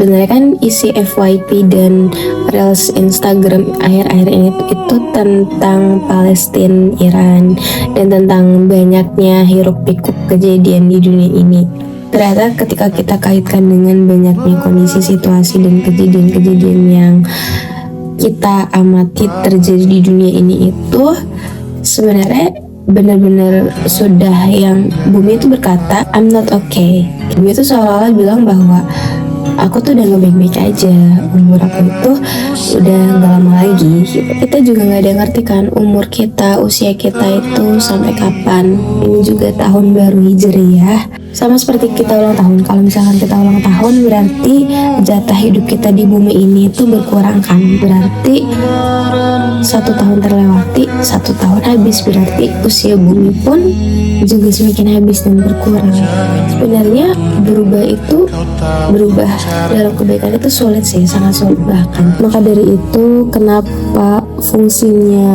Sebenarnya kan isi FYP dan Reels Instagram akhir-akhir ini itu tentang Palestina, Iran, dan tentang banyaknya hiruk-pikuk kejadian di dunia ini. Ternyata ketika kita kaitkan dengan banyaknya kondisi, situasi, dan kejadian-kejadian yang kita amati terjadi di dunia ini itu sebenarnya benar-benar sudah yang bumi itu berkata I'm not okay. Bumi itu seolah-olah bilang bahwa aku tuh udah gak baik-baik aja, umur aku itu udah gak lama lagi gitu. Kita juga gak ada yang ngerti kan umur kita, usia kita itu sampai kapan. Ini juga tahun baru Hijriyah, sama seperti kita ulang tahun. Kalau misalkan kita ulang tahun berarti jatah hidup kita di bumi ini itu berkurang kan. Berarti 1 tahun terlewati, 1 tahun habis, berarti usia bumi pun juga semakin habis dan berkurang. Sebenarnya berubah dalam kebaikan itu sulit sih, sangat sulit bahkan. Maka dari itu kenapa fungsinya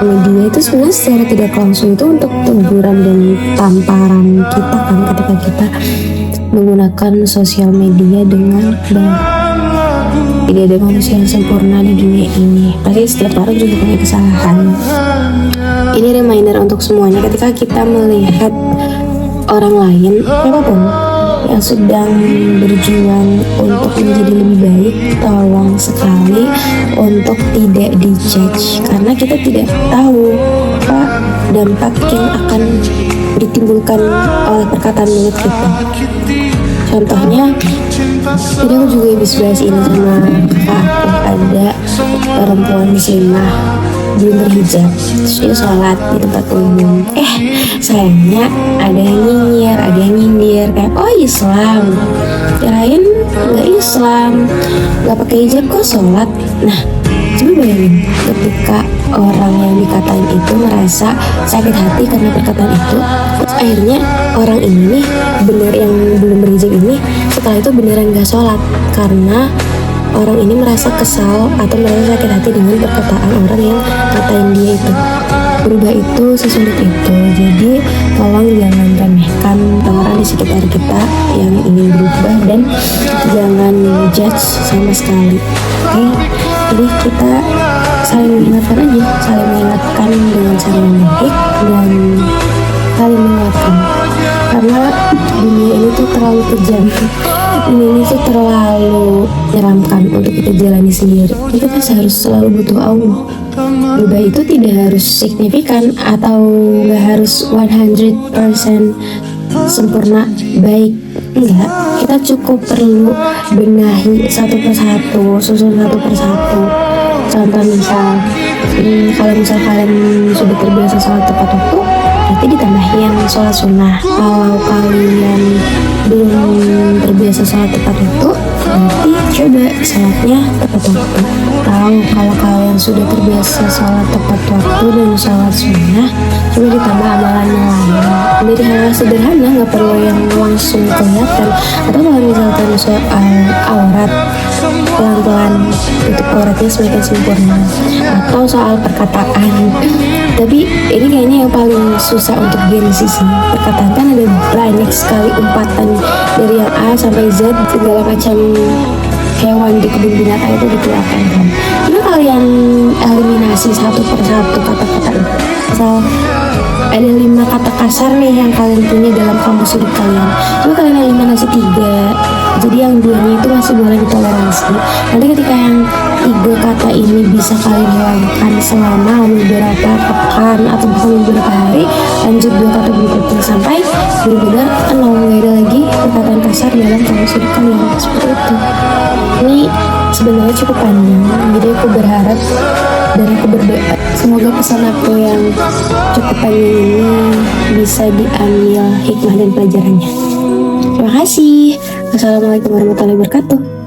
media itu sebenarnya secara tidak langsung itu untuk teguran dan tamparan kita kan, ketika kita menggunakan sosial media dengan baik. Tidak ada manusia yang sempurna di dunia ini, pasti setiap orang juga punya kesalahan. Ini reminder untuk semuanya ketika kita melihat orang lain, siapapun yang sedang berjuang untuk menjadi lebih baik, tolong sekali untuk tidak dijudge, karena kita tidak tahu apa dampak yang akan ditimbulkan oleh perkataan mulut kita. Contohnya, jadi aku juga habis bahas ini sama kakak aku, ada perempuan muslimah belum berhijab, terus dia sholat di tempat umum. Sayangnya ada yang nyinyir, ada yang nyindir kayak, oh Islam, kirain nggak Islam, nggak pakai hijab kok sholat. Nah, coba bayangin ketika orang yang dikatain itu merasa sakit hati karena perkataan itu, terus akhirnya orang ini nih bener yang belum berhijab ini setelah itu beneran nggak sholat karena orang ini merasa kesal atau merasa sakit hati dengan perkataan orang yang katain dia itu. Berubah itu sesulit itu, jadi tolong jangan remehkan orang di sekitar kita yang ingin berubah dan jangan judge sama sekali. Oke? Jadi kita saling mengingatkan aja, saling mengingatkan dengan cara yang baik dan saling menguatkan, karena dunia ini tuh terlalu kejam, dunia ini tuh terlalu menyeramkan untuk kita jalani sendiri. Kita harus selalu butuh Allah. Berubah itu tidak harus signifikan atau gak harus 100% sempurna baik, enggak. Kita cukup perlu benahi satu persatu, susun satu persatu. Contoh misal, kalau misal kalian sudah terbiasa sholat tepat waktu, berarti ditambahin sholat sunnah. Kalau kalian belum terbiasa sholat tepat waktu, nanti coba sholatnya tepat waktu. Kalau kalian sudah terbiasa sholat tepat waktu dan sholat sunnah, coba ditambah amalannya lain. Dari hal sederhana, nggak perlu yang langsung kelihatan. Atau kalau misalkan soal aurat, pelan-pelan tutup auratnya semakin sempurna. Atau soal perkataan, tapi ini kayaknya yang paling susah untuk gengsi sih. Perkataan kan ada banyak sekali umpatan dari yang A sampai Z, segala macam hewan di kebun binatang itu dikeluarkan kan. Coba kalian eliminasi satu persatu kata-kata itu. Misal ada 5 kata kasar nih yang kalian punya dalam kamus hidup kalian, coba kalian eliminasi 3, jadi yang 2-nya itu masih boleh ditoleransi. Nanti ketika yang 3 kata ini bisa kalian hilangkan selama beberapa pekan atau bahkan beberapa hari, lanjut 2 kata berikutnya sampai benar-benar nggak ada lagi perkataan kasar dalam kamus hidup kalian. Seperti itu. Ini sebenarnya cukup panjang, jadi aku berharap dan aku berdoa semoga pesan aku yang cukup panjang ini bisa diambil hikmah dan pelajarannya. Terima kasih. Wassalamualaikum warahmatullahi wabarakatuh.